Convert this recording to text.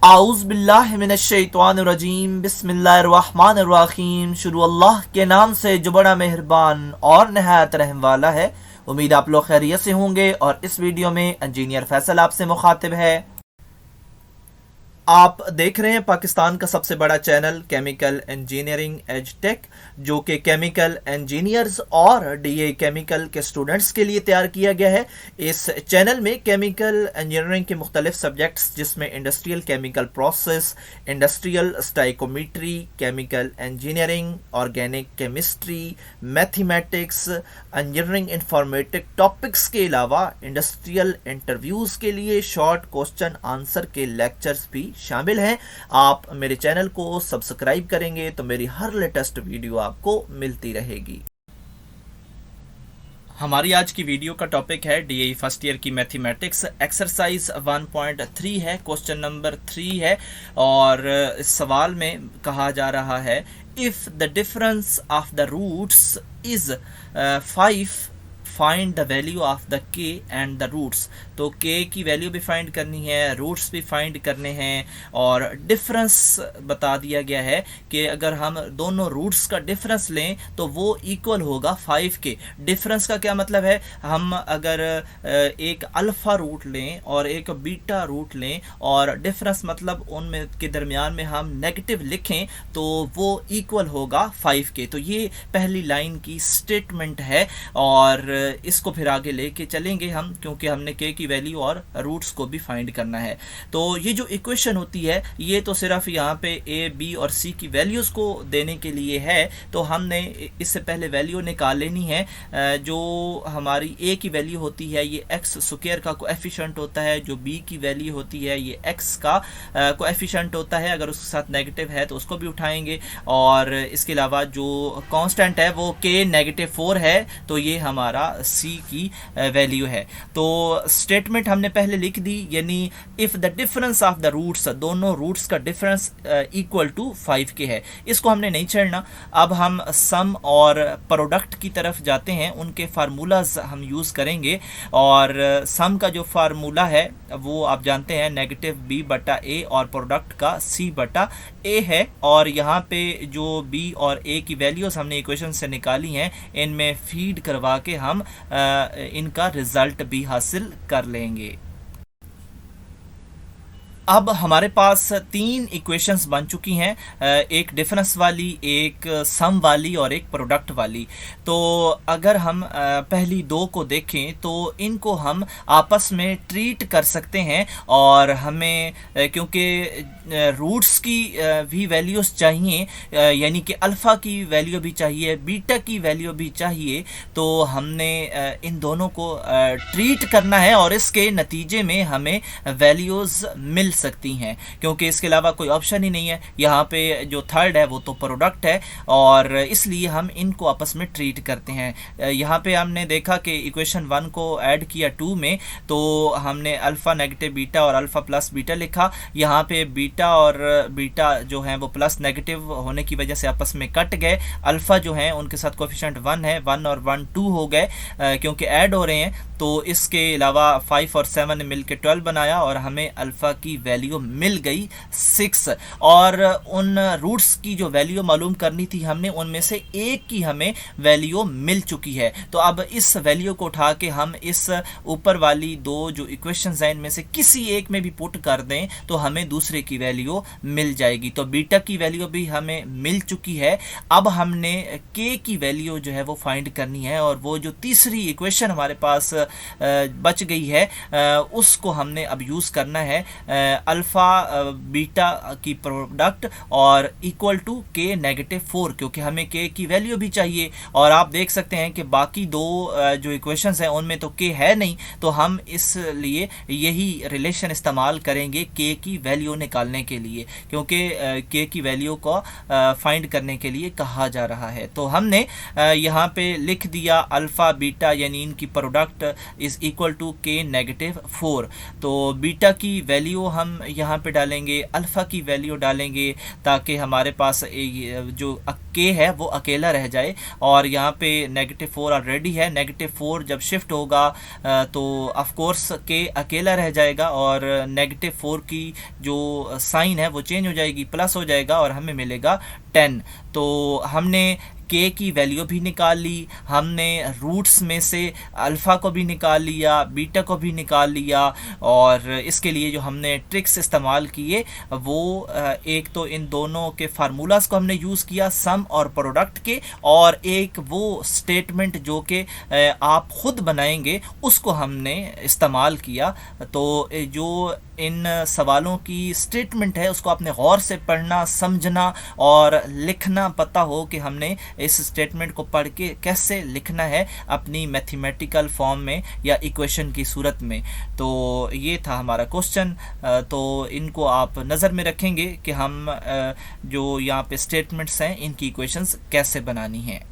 आउज़ बिल्लाहि मिनश्शैतानिर्रजीम बिस्मिल्लाहिर्रहमानिर्रहीम। शुरू अल्लाह के नाम से जो बड़ा मेहरबान और नहायत रहम वाला है। उम्मीद आप लोग खैरियत से होंगे और इस वीडियो में इंजीनियर फैसल आपसे मुखातिब है। आप देख रहे हैं पाकिस्तान का सबसे बड़ा channel chemical engineering edge tech, जो कि केमिकल इंजीनियर्स और डीए केमिकल के स्टूडेंट्स के लिए तैयार किया गया है। इस चैनल में केमिकल इंजीनियरिंग के मुख्तलिफ सब्जेक्ट्स जिसमें industrial chemical process, industrial stoichiometry, chemical engineering, organic chemistry, mathematics, engineering informatic topics के अलावा इंडस्ट्रियल इंटरव्यूज़ के लिए शॉर्ट क्वेश्चन आंसर के लेक्चर्स भी शामिल हैं। आप मेरे चैनल को सब्सक्राइब करेंगे तो मेरी हर लेटेस्ट वीडियो आपको मिलती रहेगी। हमारी आज की वीडियो का टॉपिक है डीए फर्स्ट ईयर की मैथमेटिक्स, एक्सरसाइज 1.3 है, क्वेश्चन नंबर 3 है। और इस सवाल में कहा जा रहा है if the difference of the roots is 5 find the value of the K and the roots. तो के की वैल्यू भी फाइंड करनी है, रूट्स भी फाइंड करने हैं और डिफरेंस बता दिया गया है कि अगर हम दोनों रूट्स का डिफरेंस लें तो वो इक्वल होगा 5 के। डिफरेंस का क्या मतलब है, हम अगर एक अल्फ़ा रूट लें और एक बीटा रूट लें और डिफरेंस मतलब उनमें के दरमियान में हम नेगेटिव लिखें तो वो इक्वल होगा 5 के। तो ये पहली लाइन की स्टेटमेंट है और इसको फिर आगे लेके चलेंगे हम, क्योंकि हमने के की वैल्यू और रूट्स को भी फाइंड करना है। तो ये जो इक्वेशन होती है ये तो सिर्फ यहाँ पे ए, बी और सी की वैल्यूज़ को देने के लिए है। तो हमने इससे पहले वैल्यू निकाल लेनी है। जो हमारी ए की वैल्यू होती है ये एक्स स्क्वायर का कोएफिशिएंट होता है, जो बी की वैल्यू होती है ये एक्स का कोएफिशिएंट होता है। अगर उसके साथ नेगेटिव है तो उसको भी उठाएंगे। और इसके अलावा जो कांस्टेंट है वो के -4 है, तो ये हमारा सी की वैल्यू है। तो स्टेटमेंट हमने पहले लिख दी, यानी if the difference of the roots, दोनों रूट्स का डिफरेंस इक्वल टू 5 के है। इसको हमने नहीं छेड़ना। अब हम सम और प्रोडक्ट की तरफ जाते हैं, उनके फार्मूलाज हम यूज़ करेंगे। और सम का जो फार्मूला है वो आप जानते हैं -b/a और प्रोडक्ट का c/a है। और यहाँ पे जो b और a की वैल्यूज़ हमने इक्वेशन से निकाली हैं इनमें फीड करवा के हम इनका रिजल्ट भी हासिल कर लेंगे। अब हमारे पास 3 इक्वेशंस बन चुकी हैं, एक डिफरेंस वाली, एक सम वाली और एक प्रोडक्ट वाली। तो अगर हम पहली 2 को देखें तो इनको हम आपस में ट्रीट कर सकते हैं। और हमें क्योंकि रूट्स की भी वैल्यूज़ चाहिए, यानी कि अल्फ़ा की वैल्यू भी चाहिए, बीटा की वैल्यू भी चाहिए, तो हमने इन दोनों को ट्रीट करना है और इसके नतीजे में हमें वैल्यूज़ मिल सकती हैं, क्योंकि इसके अलावा कोई ऑप्शन ही नहीं है। यहाँ पे जो थर्ड है वो तो प्रोडक्ट है और इसलिए हम इनको आपस में ट्रीट करते हैं। यहाँ पे हमने देखा कि इक्वेशन 1 को ऐड किया 2 में, तो हमने अल्फ़ा नेगेटिव बीटा और अल्फ़ा प्लस बीटा लिखा। यहाँ पे बीटा और बीटा जो है वो प्लस नेगेटिव होने की वजह से आपस में कट गए। अल्फ़ा जो है उनके साथ कोएफिशिएंट 1 है, 1 और 1 2 हो गए क्योंकि ऐड हो रहे हैं। तो इसके अलावा 5 और 7 ने मिलकर 12 बनाया और हमें अल्फ़ा की वैल्यू मिल गई 6। और उन रूट्स की जो वैल्यू मालूम करनी थी हमने, उनमें से एक की हमें वैल्यू मिल चुकी है। तो अब इस वैल्यू को उठा के हम इस ऊपर वाली 2 जो इक्वेशंस हैं इनमें से किसी एक में भी पुट कर दें तो हमें दूसरे की वैल्यू मिल जाएगी। तो बीटा की वैल्यू भी हमें मिल चुकी है। अब हमने के की वैल्यू जो है वो फाइंड करनी है और वो जो तीसरी इक्वेशन हमारे पास बच गई है उसको हमने अब यूज़ करना है, अल्फ़ा बीटा की प्रोडक्ट और इक्वल टू के -4, क्योंकि हमें के की वैल्यू भी चाहिए। और आप देख सकते हैं कि बाकी 2 जो इक्वेशंस हैं उनमें तो के है नहीं, तो हम इसलिए यही रिलेशन इस्तेमाल करेंगे के की वैल्यू निकालने के लिए, क्योंकि के की वैल्यू को फाइंड करने के लिए कहा जा रहा है। तो हमने यहाँ पे लिख दिया अल्फ़ा बीटा यानी इनकी प्रोडक्ट इज़ इक्वल टू के -4। तो बीटा की वैल्यू हम हम यहाँ पे डालेंगे, अल्फ़ा की वैल्यू डालेंगे ताकि हमारे पास जो के है वो अकेला रह जाए। और यहाँ पे -4 ऑलरेडी है, -4 जब शिफ्ट होगा तो ऑफ कोर्स के अकेला रह जाएगा और -4 की जो साइन है वो चेंज हो जाएगी, प्लस हो जाएगा और हमें मिलेगा 10। तो हमने के की वैल्यू भी निकाल ली, हमने रूट्स में से अल्फ़ा को भी निकाल लिया, बीटा को भी निकाल लिया। और इसके लिए जो हमने ट्रिक्स इस्तेमाल किए वो एक तो इन दोनों के फार्मूलाज को हमने यूज़ किया, सम और प्रोडक्ट के, और एक वो स्टेटमेंट जो कि आप ख़ुद बनाएंगे उसको हमने इस्तेमाल किया। तो जो इन सवालों की स्टेटमेंट है उसको आपने गौर से पढ़ना, समझना और लिखना पता हो कि हमने इस स्टेटमेंट को पढ़ के कैसे लिखना है अपनी मैथमेटिकल फॉर्म में या इक्वेशन की सूरत में। तो ये था हमारा क्वेश्चन। तो इनको आप नज़र में रखेंगे कि हम जो यहाँ पे स्टेटमेंट्स हैं इनकी इक्वेशंस कैसे बनानी हैं।